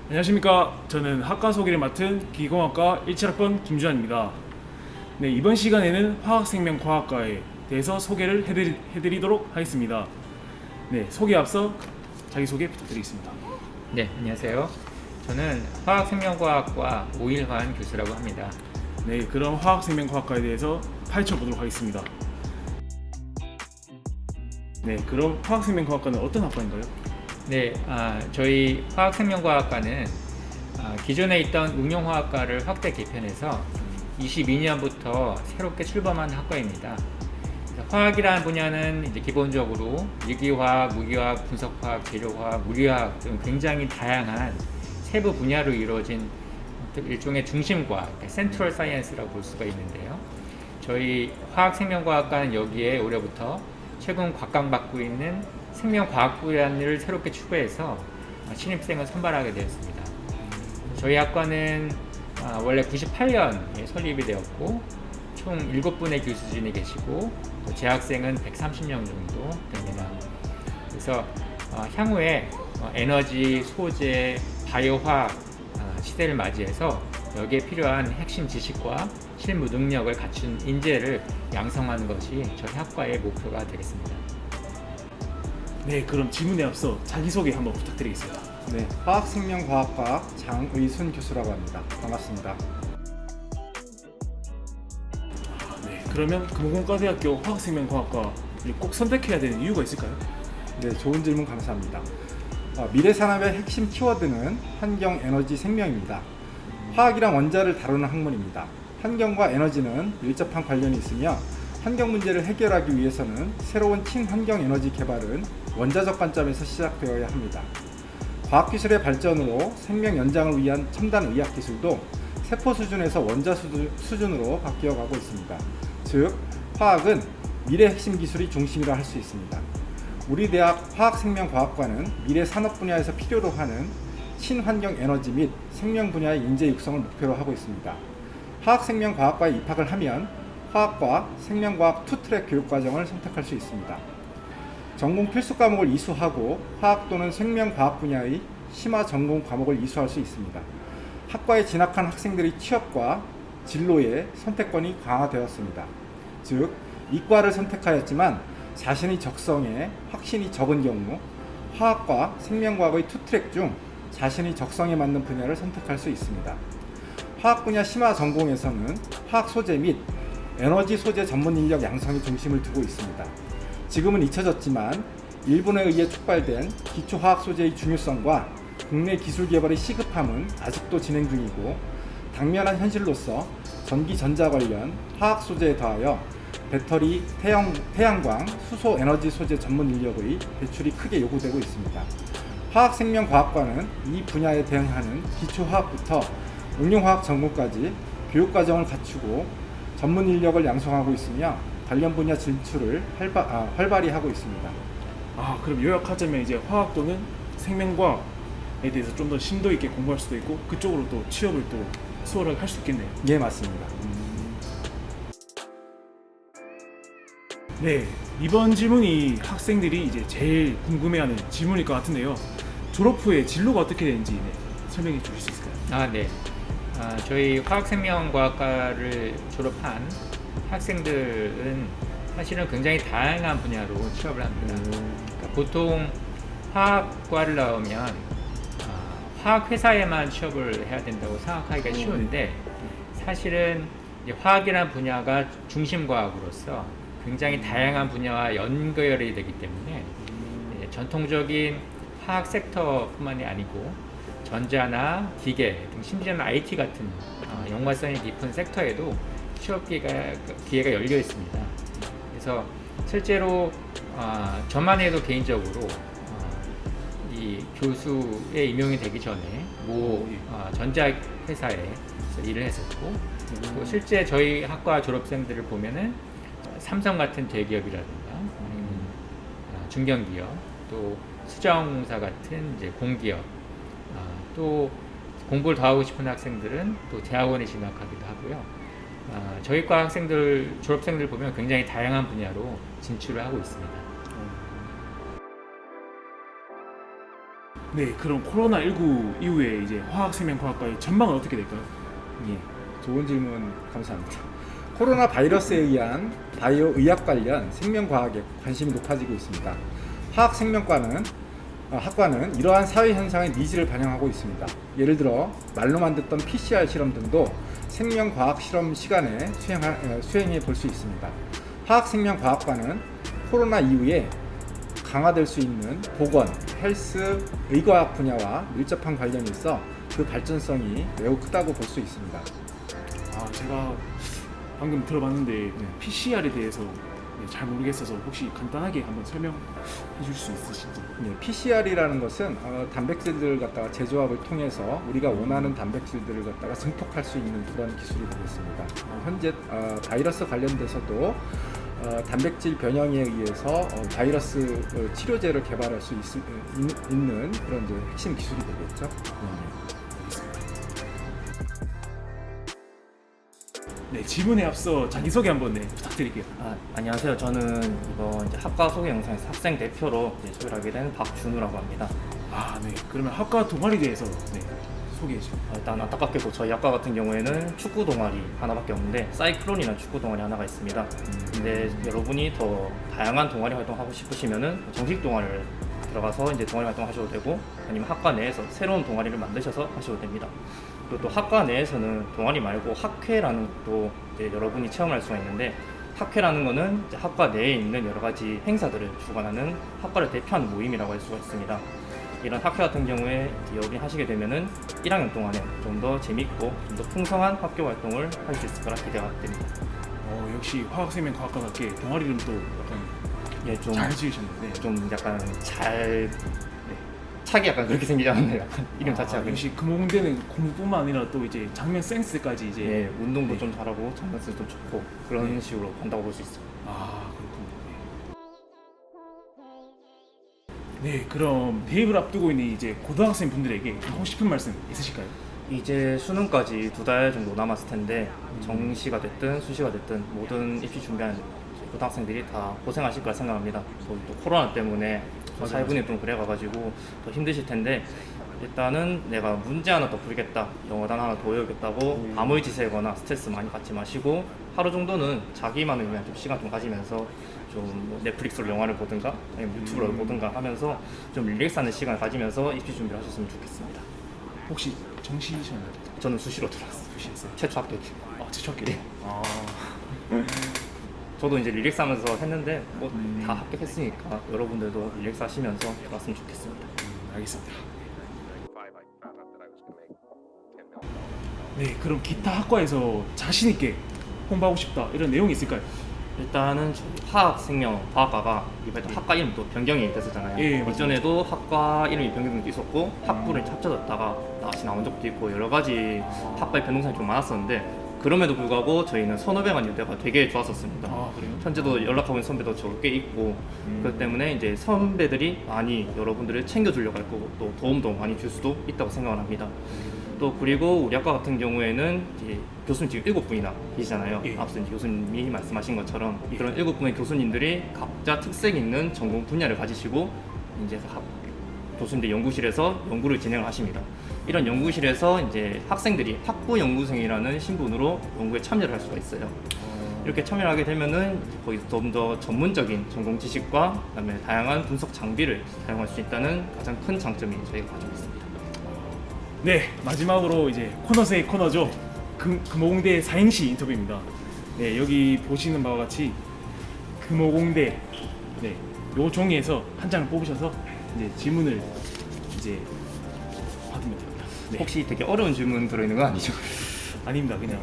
안녕하십니까. 저는 학과 소개를 맡은 기계공학과 17학번 김주환입니다. 네, 이번 시간에는 화학생명과학과에 대해서 소개를 해드리도록 하겠습니다. 네, 소개 앞서 자기소개 부탁드리겠습니다. 네, 안녕하세요. 저는 화학생명과학과 오일환 교수라고 합니다. 네, 그럼 화학생명과학과에 대해서 파헤쳐 보도록 하겠습니다. 네, 그럼 화학생명과학과는 어떤 학과인가요? 네, 저희 화학생명과학과는 기존에 있던 응용화학과를 확대 개편해서 22년부터 새롭게 출범한 학과입니다. 화학이라는 분야는 이제 기본적으로 유기화학, 무기화학, 분석화학, 재료화학, 물리화학 등 굉장히 다양한 세부 분야로 이루어진 일종의 중심과학, 센트럴 사이언스라고 볼 수가 있는데요. 저희 화학생명과학과는 여기에 올해부터 최근 곽강받고 있는 생명과학 분야를 새롭게 추가해서 신입생을 선발하게 되었습니다. 저희 학과는 원래 98년에 설립이 되었고 총 7분의 교수진이 계시고 재학생은 130명 정도 됩니다. 그래서 향후에 에너지, 소재, 바이오화학 시대를 맞이해서 여기에 필요한 핵심 지식과 실무 능력을 갖춘 인재를 양성하는 것이 저희 학과의 목표가 되겠습니다. 네, 그럼 질문에 앞서 자기소개 한번 부탁드리겠습니다. 네, 화학생명과학과 장의순 교수라고 합니다. 반갑습니다. 네, 그러면 금호공과대학교 화학생명과학과를 꼭 선택해야 되는 이유가 있을까요? 네, 좋은 질문 감사합니다. 미래 산업의 핵심 키워드는 환경, 에너지, 생명입니다. 화학이란 원자를 다루는 학문입니다. 환경과 에너지는 밀접한 관련이 있으며 환경 문제를 해결하기 위해서는 새로운 친환경 에너지 개발은 원자적 관점에서 시작되어야 합니다. 과학기술의 발전으로 생명 연장을 위한 첨단 의학 기술도 세포 수준에서 원자 수준으로 바뀌어가고 있습니다. 즉, 화학은 미래 핵심 기술이 중심이라 할 수 있습니다. 우리 대학 화학생명과학과는 미래 산업 분야에서 필요로 하는 친환경 에너지 및 생명 분야의 인재 육성을 목표로 하고 있습니다. 화학생명과학과에 입학을 하면 화학과 생명과학 투트랙 교육과정을 선택할 수 있습니다. 전공 필수 과목을 이수하고 화학 또는 생명과학 분야의 심화 전공 과목을 이수할 수 있습니다. 학과에 진학한 학생들의 취업과 진로의 선택권이 강화되었습니다. 즉, 이과를 선택하였지만 자신의 적성에 확신이 적은 경우 화학과 생명과학의 투트랙 중 자신의 적성에 맞는 분야를 선택할 수 있습니다. 화학 분야 심화 전공에서는 화학 소재 및 에너지 소재 전문 인력 양성이 중심을 두고 있습니다. 지금은 잊혀졌지만 일본에 의해 촉발된 기초화학 소재의 중요성과 국내 기술 개발의 시급함은 아직도 진행 중이고 당면한 현실로서 전기 전자 관련 화학 소재에 더하여 배터리, 태양광, 수소 에너지 소재 전문 인력의 배출이 크게 요구되고 있습니다. 화학생명과학과는 이 분야에 대응하는 기초화학부터 응용화학 전공까지 교육과정을 갖추고 전문 인력을 양성하고 있으며 관련 분야 진출을 활발히 하고 있습니다. 그럼 요약하자면 이제 화학 또는 생명과학에 대해서 좀 더 심도 있게 공부할 수도 있고 그쪽으로 또 취업을 또 수월하게 할 수 있겠네요. 예, 맞습니다. 네, 이번 질문이 학생들이 이제 제일 궁금해하는 질문일 것 같은데요. 졸업 후에 진로가 어떻게 되는지 설명해 주실 수 있을까요? 네. 저희 화학생명과학과를 졸업한 학생들은 사실은 굉장히 다양한 분야로 취업을 합니다. 그러니까 보통 화학과를 나오면 화학회사에만 취업을 해야 된다고 생각하기가 쉬운데 사실은 화학이라는 분야가 중심과학으로서 굉장히 다양한 분야와 연결이 되기 때문에 전통적인 화학 섹터뿐만이 아니고 전자나 기계 등 심지어는 IT 같은 연관성이 깊은 섹터에도 취업 기회가 열려 있습니다. 그래서 실제로 저만 해도 개인적으로 이 교수에 임용이 되기 전에 전자회사에 일을 했었고 또 실제 저희 학과 졸업생들을 보면은 삼성 같은 대기업이라든가 중견기업 또 수자원공사 같은 이제 공기업 또 공부를 더 하고 싶은 학생들은 또 대학원에 진학하기도 하고요. 저희 과 학생들 졸업생들 보면 굉장히 다양한 분야로 진출을 하고 있습니다. 네, 그럼 코로나19 이후에 이제 화학생명과학과의 전망은 어떻게 될까요? 예, 좋은 질문 감사합니다. 코로나 바이러스에 의한 바이오 의학 관련 생명과학에 관심이 높아지고 있습니다. 학과는 이러한 사회 현상의 니즈를 반영하고 있습니다. 예를 들어 말로만 듣던 PCR 실험 등도 생명과학 실험 시간에 수행해 볼 수 있습니다. 화학생명과학과는 코로나 이후에 강화될 수 있는 보건, 헬스, 의과학 분야와 밀접한 관련이 있어 그 발전성이 매우 크다고 볼 수 있습니다. 아, 제가 방금 들어봤는데 PCR에 대해서 잘 모르겠어서 혹시 간단하게 한번 설명해 줄 수 있으신지? PCR이라는 것은 단백질들을 갖다가 재조합을 통해서 우리가 원하는 단백질들을 갖다가 증폭할 수 있는 그런 기술이 되겠습니다. 현재 바이러스 관련돼서도 단백질 변형에 의해서 바이러스 치료제를 개발할 수 있는 그런 이제 핵심 기술이 되겠죠. 네, 질문에 앞서 자기소개 한번 부탁드릴게요. 안녕하세요. 저는 이번 이제 학과 소개 영상에서 학생 대표로 이제 소개를 하게 된 박준우라고 합니다. 아, 네. 그러면 학과 동아리에 대해서 소개해 주세요. 일단 안타깝게도 저희 학과 같은 경우에는 축구 동아리 하나밖에 없는데 사이클론이라는 축구 동아리 하나가 있습니다. 근데 여러분이 더 다양한 동아리 활동하고 싶으시면은 정식 동아리를 들어가서 이제 동아리 활동하셔도 되고 아니면 학과 내에서 새로운 동아리를 만드셔서 하셔도 됩니다. 그리고 또 학과 내에서는 동아리 말고 학회라는 것도 이제 여러분이 체험할 수가 있는데 학회라는 거는 이제 학과 내에 있는 여러 가지 행사들을 주관하는 학과를 대표하는 모임이라고 할 수가 있습니다. 이런 학회 같은 경우에 여러분이 하시게 되면은 1학년 동안에 좀 더 재밌고 좀 더 풍성한 학교 활동을 할 수 있을 거라 기대가 됩니다. 역시 화학생명과학과답게 동아리를 또 약간 좀 잘 지으셨는데 좀 약간 차기 약간 그렇게 생기지 않았나요? 약간 이름 자체가 역시 금호공대는 공부뿐만 아니라 또 이제 장면 센스까지 이제 예, 운동도 좀 잘하고 장난스도 좀 좋고 그런 식으로 간다고 볼 수 있어요. 그렇군요. 네, 그럼 대입을 앞두고 있는 이제 고등학생 분들에게 하고 싶은 말씀 있으실까요? 이제 수능까지 2달 정도 남았을 텐데 정시가 됐든 수시가 됐든 모든 입시 준비한 고등학생들이 다 고생하실 거라 생각합니다. 또 코로나 때문에 사회분이 좀 그래가지고 더 힘드실 텐데 일단은 내가 문제 하나 더 풀겠다, 영어단 하나 더 외우겠다고 아무 지새거나 스트레스 많이 받지 마시고 하루 정도는 자기만을 위한 좀 시간 좀 가지면서 좀뭐 넷플릭스로 영화를 보든가 아니면 유튜브를 보든가 하면서 좀 릴렉스하는 시간을 가지면서 입시 준비를 하셨으면 좋겠습니다. 혹시 정시셨나요? 저는 수시로 들어왔어요. 수시였어요? 최초 합격이. 최초 학기. 네. 저도 이제 릴렉스하면서 했는데 뭐 다 합격했으니까 여러분들도 릴렉스 하시면서 들어왔으면 좋겠습니다. 알겠습니다. 네, 그럼 기타 학과에서 자신 있게 홍보하고 싶다 이런 내용이 있을까요? 일단은 저희 화학생명과학과가 이번에 학과 이름도 변경이 됐었잖아요. 예, 맞습니다. 이전에도 학과 이름이 변경도 있었고 학부를 합쳐졌다가 다시 나온 적도 있고 여러 가지 학과의 변동사항이 좀 많았었는데 그럼에도 불구하고 저희는 선후배간 유대가 되게 좋았었습니다. 그래요? 현재도 연락하고 있는 선배도 저 꽤 있고 그렇기 때문에 이제 선배들이 많이 여러분들을 챙겨주려고 할 거고 또 도움도 많이 줄 수도 있다고 생각을 합니다. 또 그리고 우리 학과 같은 경우에는 이제 교수님 지금 7분이나 계시잖아요. 예. 앞서 이제 교수님이 말씀하신 것처럼 그런 7분의 교수님들이 각자 특색 있는 전공 분야를 가지시고 이제 교수님들 연구실에서 연구를 진행을 하십니다. 이런 연구실에서 이제 학생들이 학부 연구생이라는 신분으로 연구에 참여를 할 수가 있어요. 이렇게 참여를 하게 되면은 거기서 좀 더 전문적인 전공 지식과 그다음에 다양한 분석 장비를 사용할 수 있다는 가장 큰 장점이 저희가 가지고 있습니다. 네, 마지막으로 이제 코너 세이 코너죠. 금호공대 사행시 인터뷰입니다. 네, 여기 보시는 바와 같이 금호공대 요 종이에서 한 장을 뽑으셔서 이제 질문을 이제 받으면 됩니다. 네. 혹시 되게 어려운 질문 들어있는 건 아니죠? 아닙니다. 그냥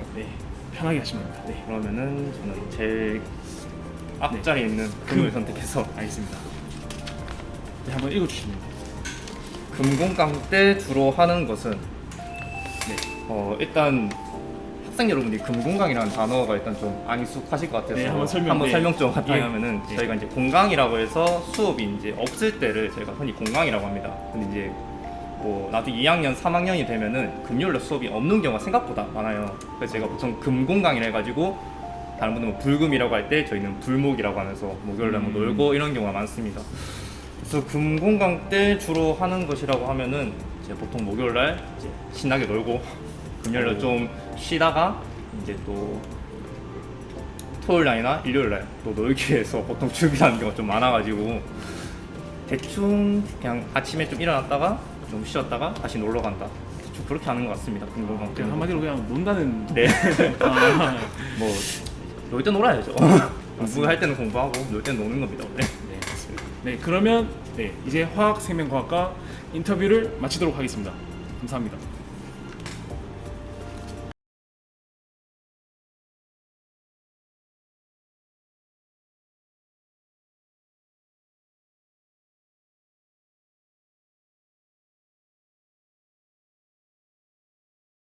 편하게 하시면 됩니다. 네, 그러면은 저는 제일 앞자리에 있는 금을 선택해서 알겠습니다. 네, 한번 읽어주시면 됩니다. 금공강 때 주로 하는 것은 네. 일단 학생 여러분들이 금공강이라는 단어가 일단 좀 안 익숙하실 것 같아서 네, 한번 설명 좀 간단히 예. 하면은 예. 저희가 이제 공강이라고 해서 수업이 이제 없을 때를 저희가 흔히 공강이라고 합니다. 근데 이제 뭐 나중에 2학년, 3학년이 되면은 금요일날 수업이 없는 경우가 생각보다 많아요. 그래서 제가 보통 금공강이라 해가지고 다른 분들은 뭐 불금이라고 할 때 저희는 불목이라고 하면서 목요일날 뭐 놀고 이런 경우가 많습니다. 그래서 금공강 때 주로 하는 것이라고 하면은 이제 보통 목요일날 이제 신나게 놀고 금요일날 좀 쉬다가 이제 또 토요일날이나 일요일날 또 놀기 위해서 보통 준비하는 경우가 좀 많아가지고 대충 그냥 아침에 좀 일어났다가 좀 쉬었다가 다시 놀러 간다. 좀 그렇게 하는 것 같습니다. 금공강 때. 그냥 한마디로 그냥 논다는. 네. 아, 뭐 놀 때 놀아야죠. 공부할 때는 공부하고 놀 때는 노는 겁니다. 원래. 네, 맞습니다. 네, 그러면 네, 이제 화학생명과학과 인터뷰를 마치도록 하겠습니다. 감사합니다.